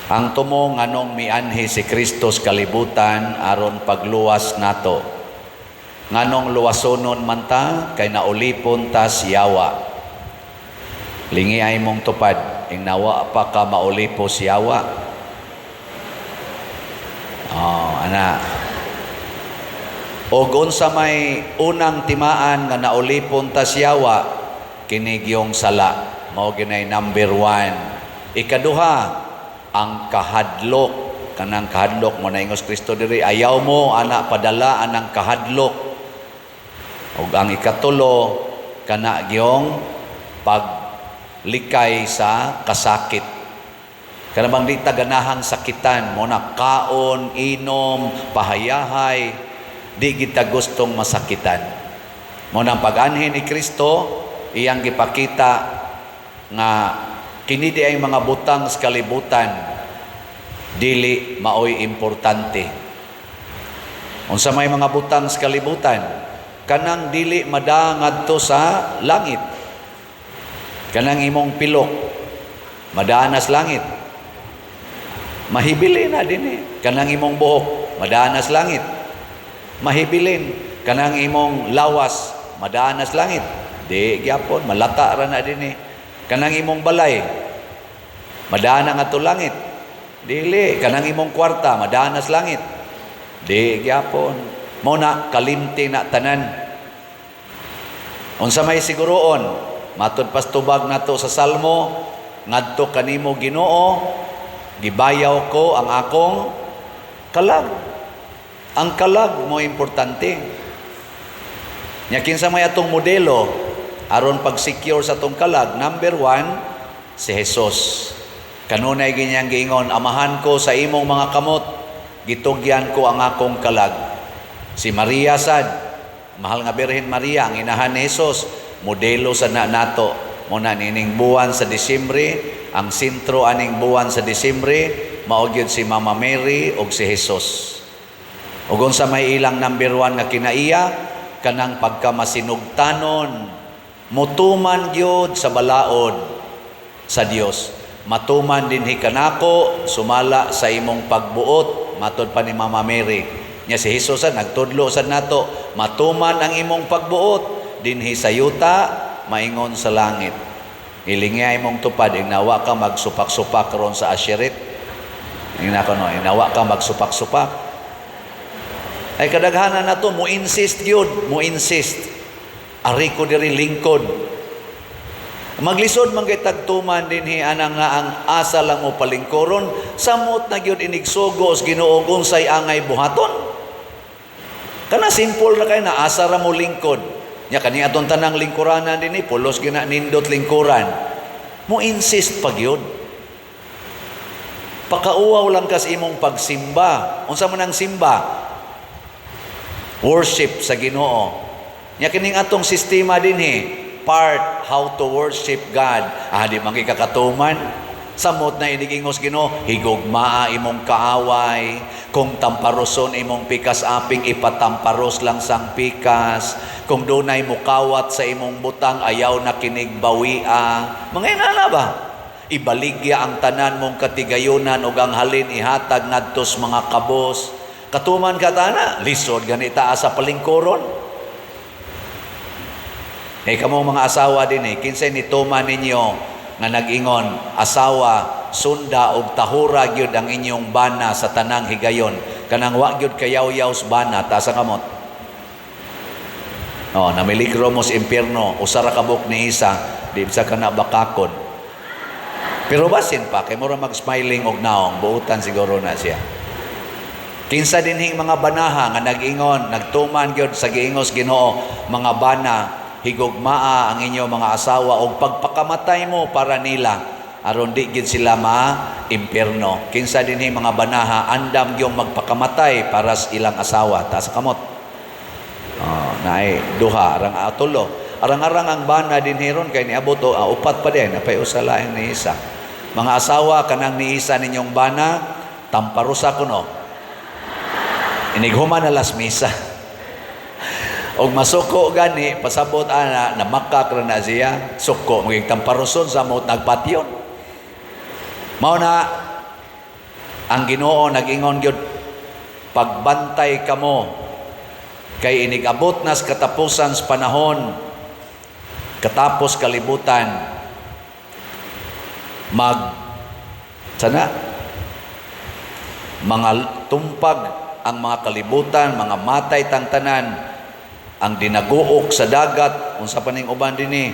Ang tumo nganong mianhi si Kristo sa kalibutan aron pagluwas nato. Nganong luwasonon man ta kay naulipon ta siyawa. Lingi ay mong tupad, ing nawa pa ka maulipo siyawa. Ana. Og unsa may unang timaan nga naulipon ta siyawa, kinig yung sala. Mao ginay number 1. Ikaduha, ang kahadlok. Kanang kahadlok mo na ingos Kristo diri, ayaw mo ana padala anang kahadlok. Og ang ikatulo, kana gyong paglikay sa kasakit. Kana bang di ta ganahang sakitan mo na kaon, inom, pahayahay, di kita gustong masakitan. Mo nang pag-anhin ni Kristo, iyang gipakita nga kini di ay mga butang sa kalibutan, dili maoy importante. Unsa may mga butang sa kalibutan, kanang dili madangad to sa langit. Kanang imong pilok, madanas langit. Mahibilin na din kanang imong buhok, madanas langit. Mahibilin kanang imong lawas, madanas langit. Di gyapon, malata ra na din Kanang imong balay, madana nga to langit. Dili, kanang imong kwarta, madanas langit. Di gyapon. Mo na kalimti na tanan. Unsa may siguroon, matud pastubag nato sa Salmo, ngadto kanimo Ginoo, gibayaw ko ang akong kalag. Ang kalag mo importante. Nya kinsa may atong modelo aron pag-secure sa atong kalag, number 1, si Jesus. Kanunay ganyang giingon, amahan ko sa imong mga kamot, gitugyan ko ang akong kalag. Si Maria sad, mahal nga Birhen Maria, ang inahan ni Jesus, modelo sa nato. Muna nining buwan sa Disyembre, ang sentro aning buwan sa Disyembre, mao gyud si Mama Mary ug si Jesus. Ug unsa may ilang number 1 nga kinaiya, kanang pagkamasinugtanon, mutuman gyud sa balaod sa Dios. Matuman dinhi kanako, sumala sa imong pagbuot, matud pa ni Mama Mary. Nya si Jesus nagtudlo sad nato, matuman ang imong pagbuot dinhi sa yuta, maingon sa langit. Ilingay imong tupad, inawa ka magsupak-supak ron sa Asheret. Inawa ka magsupak-supak. Ay kadaghanan na to, mo insist yun, mo insist. Ari ko diri lingkod. Maglisod man kay tagtuman dinhi anang nga ang asa lang mo palingkoron, samot na gyud inigsugo os Ginoo unsay angay buhaton. Kana simple na kay na asa ra mo lingkod. Nya kani aton tanang lingkuranan dinhi pulos gina nindot lingkuran. Mo insist pag yun. Pakauaw lang kas imong pagsimba. Unsa man ang simba? Worship sa Ginoo. Nya kining atong sistema dinhi, part how to worship God. Di man kakatuman. Samot na inigingos Ginoo, higugmaa imong kaaway. Kung tamparoson imong pikas aping, ipatamparos lang sang pikas. Kung dunay mukawat sa imong butang, ayaw na kinig bawia. Mga inana ba? Ibaligya ang tanan mong katigayunan ug ang halin ihatag ngadtos mga kabos. Katuman ka tana, lisod ganita sa palingkoron. Kamo mga asawa din kinsay nituman ninyo nga nag-ingon, asawa, sunda og tahura gyud ang inyong bana sa tanang higayon. Kanang wa gyud kayaw-yaw sa bana ta sa kamot. Namiligro mo sa impyerno, usara kabuk ni isa, di sa kana bakakon. Pero basin pa kay mura mag-smiling og naong, buutan siguro na siya. Kinsa dinhing mga banaha nga nag-ingon, nagtuman gyud sa giingos Ginoo, mga bana, higugmaa ang inyo mga asawa og pagpakamatay mo para nila aron di gid sila ma-impyerno. Kinsa dinhing mga banaha andam gyung magpakamatay para sa ilang asawa ta sa kamot. Naay duha arang atulo. Arang-arang ang bana dinhi ron kay niabot upat pa din napay usa laing ni isa. Mga asawa kanang ni isa ninyong bana, tamparusa kuno. Inighuman na las misa. Og masuko gani, pasabot ana, namakak na siya, suko, maging tamparoson sa mot nagpatyon. Mao na, Ang Ginoo nag-ingon gyud, pagbantay kamo kay inigabot nas katapusan sa panahon, katapos kalibutan, mga tumpag ang mga kalibutan, mga matay tangtanan, ang dinaguok sa dagat, unsa pa ning uban dinhi,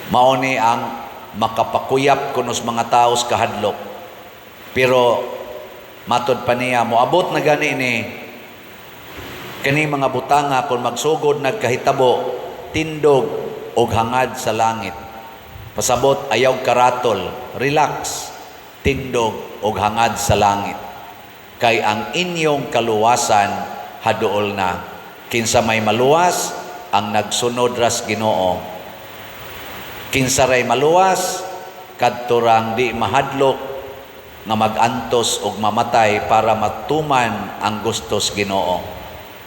mao ni ang makapakuyap kunos mga taos kahadlok. Pero matod pa niya, moabot na gani ni kani mga butanga kung magsugod nagkahitabo, tindog og hangad sa langit. Pasabot ayaw karatol, relax, tindog og hangad sa langit. Kay ang inyong kaluwasan haduol na. Kinsa may maluwas ang nagsunod ras Ginoo. Kinsa ray maluwas kadto di mahadlok nga magantos og mamatay para matuman ang gustos Ginoo.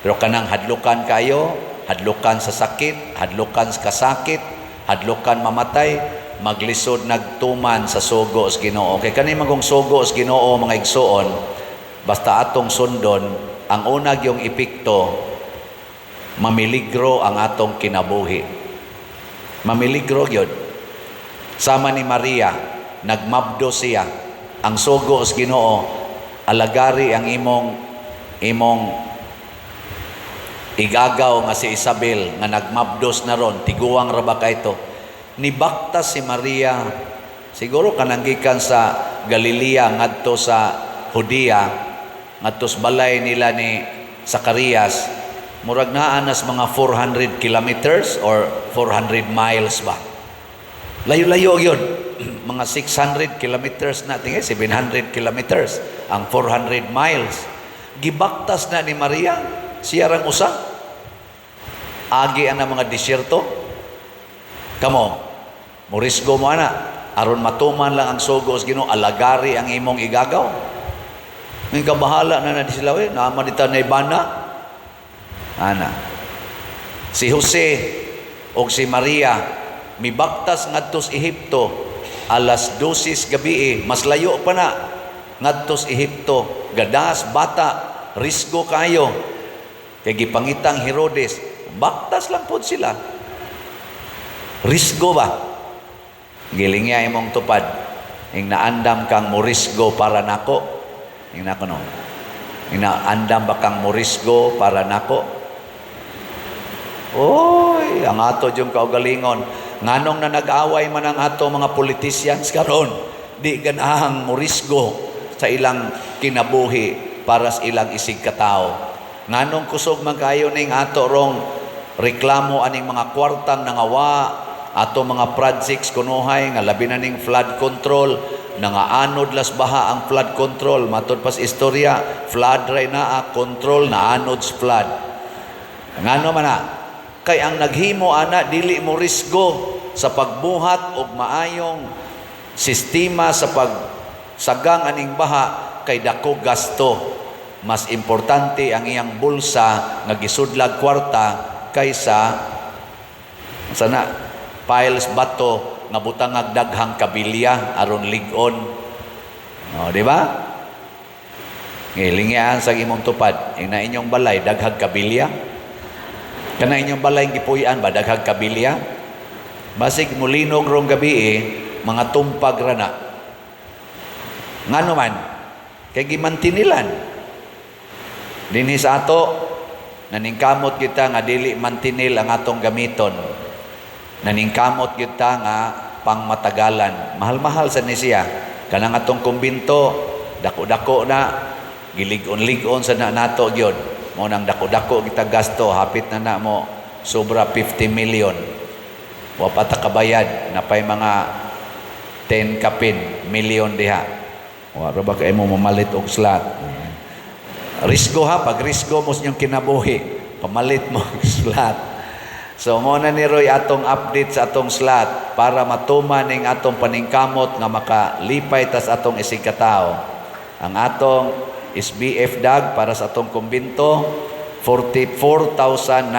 Pero kanang hadlukan kayo, hadlukan sa sakit, hadlukan sa kasakit, hadlukan mamatay, maglisod nagtuman sa sugo sa Ginoo. Kay kani magong sugo sa Ginoo mga igsoon, basta atong sundon, ang unag yung epekto, mamiligro ang atong kinabuhi. Mamiligro yun. Sama ni Maria, nagmabdo siya. Ang sugo sa Ginoo, alagari ang imong igagaw nga si Isabel nga nagmabdos na ron, tiguang ra ba kayto. Nibaktas si Maria, siguro kananggikan sa Galilea ngadto sa Judea, ngadto sa balay nila ni Zacarias, murag naa nas mga 400 kilometers or 400 miles ba. Layo-layo yun. Mga 600 kilometers na, tingay 700 kilometers ang 400 miles. Gibaktas na ni Maria, siya rang usa. Agi ang mga disyerto. Kamo, murisgo mo ana, aron matuman lang ang sugo sa Ginoo, alagari ang imong igagaw. Ng kabahala na di sila, naman dito na ibana. Ana. Si Jose o si Maria, mibaktas ngadtos Ehipto, alas 12 gabi, mas layo pa na, ngadtos Ehipto, gadas, bata, risgo kayo. Kay gipangitang Herodes, baktas lang po sila. Risgo ba? Giling niya imong tupad. Ing naandam kang morisgo para nako. Ing nako no. Ing naandam ba kang morisgo para nako? Oy, ang ato yung kaugalingon. Nganong na nag-away man ang ato mga politicians karon, di ganahang morisgo sa ilang kinabuhi para sa ilang isig katao. Nganong kusog man kayo ning ato rong reklamo aning mga kwartang nangawa, ato mga projects kunuhay nga labi na ning flood control, nangaanod las baha ang flood control, matod pas istorya, flood ray na control na anod flood. Ngano man na, kay ang naghimo ana dili mo risgo sa pagbuhat og maayong sistema sa pagsagang aning baha, kay dako gasto. Mas importante ang iyang bulsa nga gisudlag kwarta kaysa sana piles bato nga butang daghang kabilya aron lig-on. O, di ba? Ngilingyan sa imong tupad, ing na inyong balay daghang kabilya. Kana inyong balay gipuy-an ba daghang kabilya? Basig mulinog rong gabi mga tumpag ra na. Ngano man kay gimantinilan. Dinhi sa ato, naningkamot kita nga dili mantinil ang atong gamiton. Naningkamot kita nga pangmatagalan. Mahal-mahal sa ni siya. Kanang atong kumbinto, dako-dako na, gilig-on-lig-on sa nato gyud. Mo nang dako-dako kita gasto, hapit na mo sobra 50 million. Wa pa ta kabayad, napay mga 10 kapin million diha. Wa ra ba kay mo mamalit og slot. Risgo ha, pag risgo mo yung kinabuhi, pamalit mo ang slot. So muna ni Roy atong update sa atong slot para matuman ning atong paningkamot nga makalipay tas atong isig katao. Ang atong SBF DAG para sa atong kumbinto, 44,911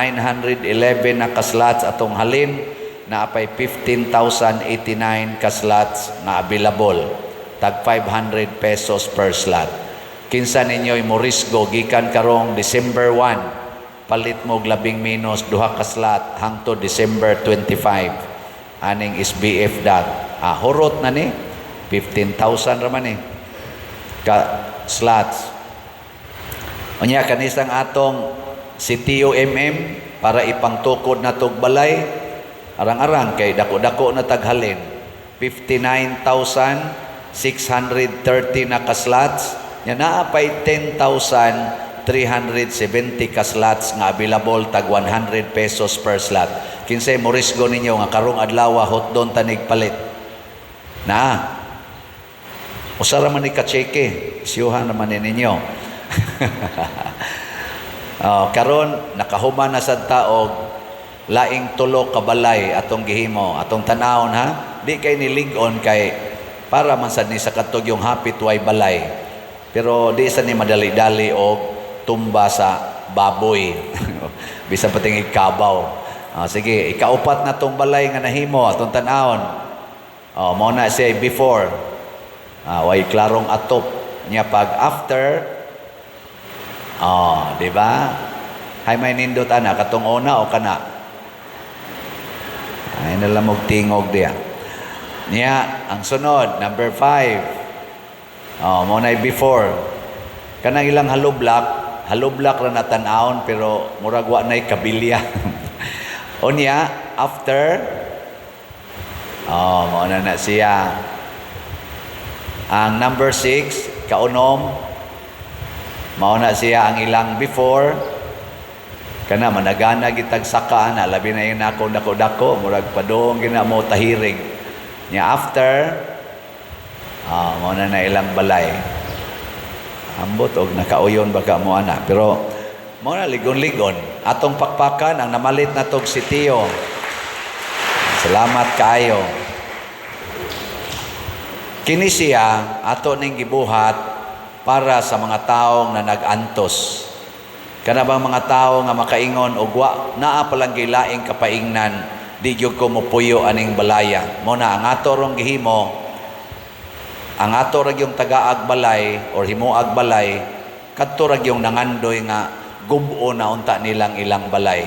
na ka-slots atong halin, na apay 15,089 ka-slots na available. tag 500 pesos per slot. Kinsa ninyo'y morisgo gikan karong December 1, palit mo labing minus duha ka slot hangtod December 25. Aning SBF dat. Hurot na ni 15,000 raman ni ka slots. Unya kanisang atong si TOMM para ipangtukod na tog balay, arang-arang kay dako-dako na taghalin. 59,630 na ka slots. Nya naa pay 10,370 ka slots nga available tag 100 pesos per slot. Kinsay morisgo ninyo nga karong adlaw hotdon tanig palit. Na. Usa ra man ni ka cheque, siyuhan naman ninyo. Karon nakahuman na sad taog laing tulo ka balay atong gihimo, atong tanawon ha. Di kay nilig-on kay para man sad ni sa katog yung hapit way balay. Pero di sa ni madali-dali og tumba sa baboy. Bisan pating ikabaw. Sige, ikaupat na tong balay nga nahimo atong tanawon. Mao na siya before. Way klarong atop niya pag after. Di ba? Hay may nindot ana katong una o kana. Ay nalamog tingog diya. Niya ang sunod number 5. Mo na before. Kanang ilang haloblak ra natan-aon pero murag wa nay kabilya. Unya after mo na siya. Ang number 6 kaunom mao na siya ang ilang before. Kana managana gitag saka na labi na yun ako dako-dako murag padong gina mo tahiring. Nya after mao na ilang balay. Ambot og nakauyon baka mo ana pero mao na ligon-ligon atong pakpakan ang namalit na tog si Tio. Salamat kaayo. Kini siya ato ning gibuhat para sa mga taong na nag-antos. Kana bang mga tao nga makaingon og wa naa palang gilaing kapaingnan di gyud ko mopuyo aning balaya. Mo na ang ato rong gihimo, ang ato ra yung tagaag balay or himuag balay kadto ra yung nangandoy nga gubo na unta nilang ilang balay.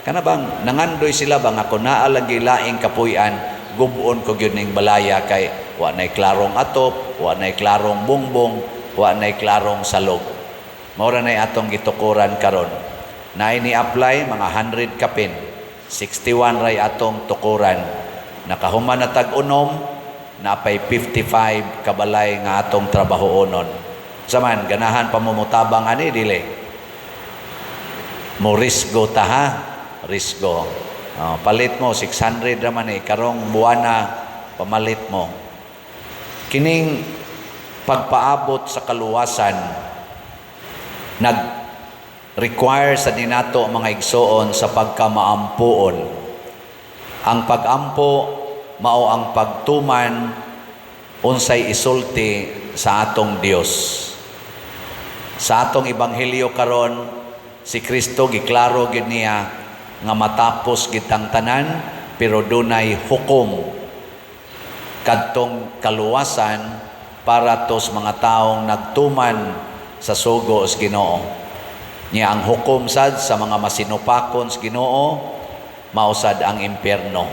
Kana bang nangandoy sila ba nga kun naa lang gilaing kapuy-an gubuon ko gyud ning balaya kay wa nay klarong atop, wa nay klarong bungbong, wa nay klarong salog. Maura nay atong gitukuran karon. Nay ni apply mga 100 kapin. 61 ray atong tukuran. Nakahuman na tag-unom, napay 55 kabalay nga atong trabahoon. Saman ganahan pamumutabang ani dili. Mo risgo ta ha, risgo. Palit mo 600 raman karong buwana pamalit mo. Kining pagpaabot sa kaluwasan nag-require sa dinato mga igsoon sa pagkamaampuon. Ang pag-ampo mao ang pagtuman unsay isulti sa atong Dios. Sa atong ebanghelyo karon si Kristo giklaro gid niya nga matapos gitang tanan pero dunay hukom kadtong kaluwasan para tos mga taong nagtuman sa sugo sa Ginoo. Niya ang hukom sad sa mga masinupakon sa Ginoo mausad ang impyerno.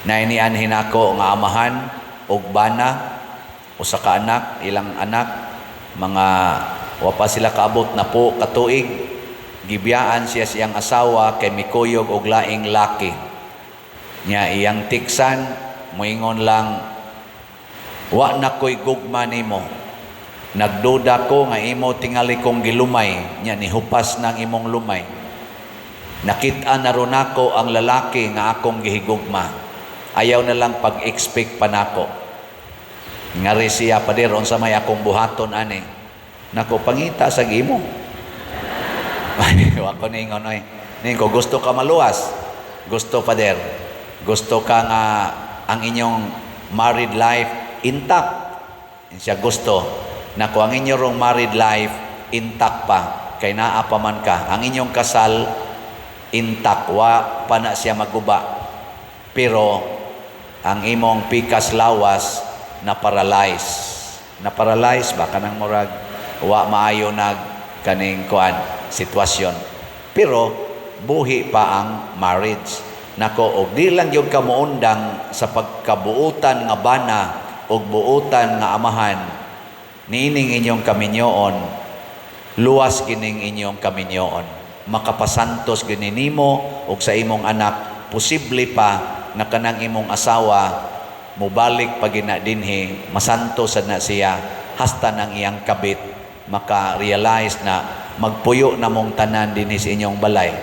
Nainian hinako nga amahan og bana usa ka anak, ilang anak mga wa pa sila kaabot na po katuig. Gibiyaan siya siyang asawa kay mikuyog og laing laki. Nya iyang tiksan moingon lang wa na koy gugma nimo. Nagduda ko nga imo tingali kong gilumay. Nya nihupas nang imong lumay. Nakita na ron ako ang lalaki nga akong gihigugma. Ayaw na lang pag-expect pa nako. Ngari siya pader unsa may akong buhaton ani. Nako pangita sa imo. Wa ko ningon oy. Ningko gusto ka maluwas. Gusto pader. Gusto ka nga ang inyong married life intact. Siya gusto. Nako ang inyong married life intact pa. Kay naa pa man ka. Ang inyong kasal intact. Wa pa na siya maguba. Pero ang imong pikas lawas na-paralyze ba kanang murag wa maayo nag kaning kuan sitwasyon. Pero buhi pa ang marriage. Nako, og di lang yung kamuundang sa pagkabuutan nga bana og buutan nga amahan, niining inyong kaminyoon, luwas gining inyong kaminyoon. Makapasantos gininimo og sa imong anak, posible pa na kanang imong asawa mubalik pag dinhi, masantos na siya, hasta ng iyang kabit, maka-realize na magpuyo na mong tanan dinhi sa inyong balay,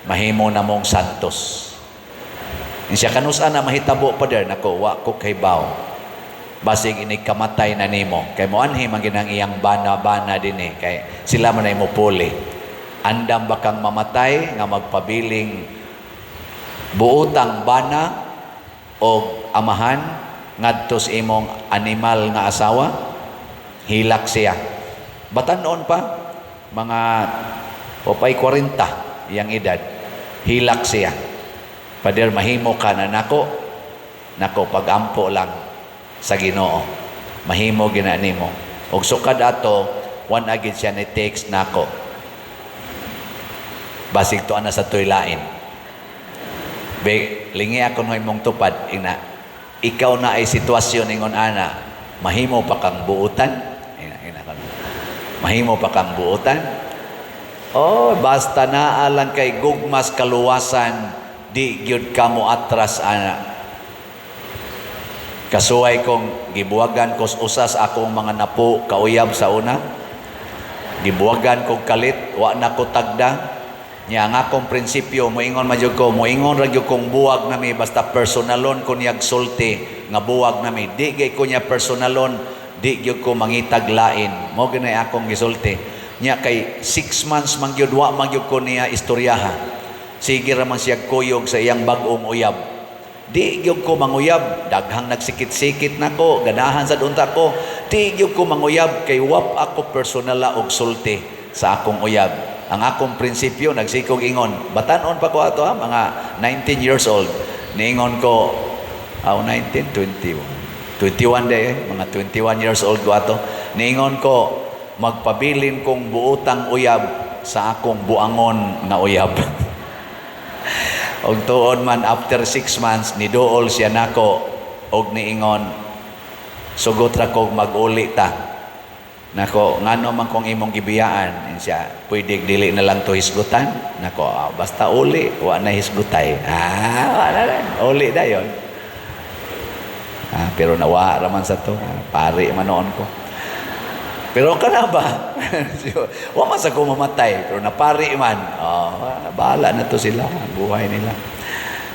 mahimo na mong santos. Siya kanusa na mahitabo pa der, nako, wa ko kay baw. Basig ini kamatay na nimo. Kay mo anhi man ginang iyang bana-bana dinhi, kay sila man ay mo puli. Andam bakang mamatay nga magpabiling buutang bana o amahan ngadto sa imong animal nga asawa, hilak siya. Batan-on pa, mga 40 iyang edad, hilak siya. Pader, mahimo ka na nako, pagampo lang sa Ginoo. Mahimo ginanimo. Og sukad ato, one agad siya ni text nako. Basig to ana sa tuylain. Lingi ako ng imong tupad, ina. Ikaw na ay sitwasyon ingon ana, mahimo pa kang buutan. Mahimo pa kang buutan. Oh, basta na alang kay gugmas kaluwasan, di gyud kamo atras ana. Kasuway kong gibuwagan ko usas akong mga napo kauyab sa una. Gibuwagan kong kalit, wa na ko tagda. Nya nga akong prinsipyo, moingon madyog ko, moingon ra gyud kong buwag nami basta personalon ko niyag sulti nga buwag nami. Di gay ko niya personalon, di gyud ko mangitag lain. Mo ginay akong gisulti. Nya kay 6 months man gyud wa man gyud ko niya istoryaha. Sige ra man siya kuyog sa iyang bag-ong uyab. Di gyud ko manguyab, daghang nagsikit-sikit nako, ganahan sa dunta ko. Di gyud ko manguyab kay wap ako personala og sulti sa akong uyab. Ang akong prinsipyo nagsikog ingon, batanon pa ko ato ha, mga 19 years old. Niingon ko, 19, 21. 21 day, mga 21 years old ko ato. Niingon ko, magpabilin kong buutang uyab sa akong buangon na uyab. Og tuon man after 6 months niduol siya nako og niingon, sugot ra kog mag-uli ta. Nako, ngano man kong imong gibiyaan, siya, pwede dili na lang to hisgutan. Nako, basta uli, wa na hisgutay. Wala lang, uli na yun. Pero nawa raman sa to, pari man noon ko. Pero ka na ba? Wa man sa ko mamatay, pero napari man. Bahala na to sila, buhay nila.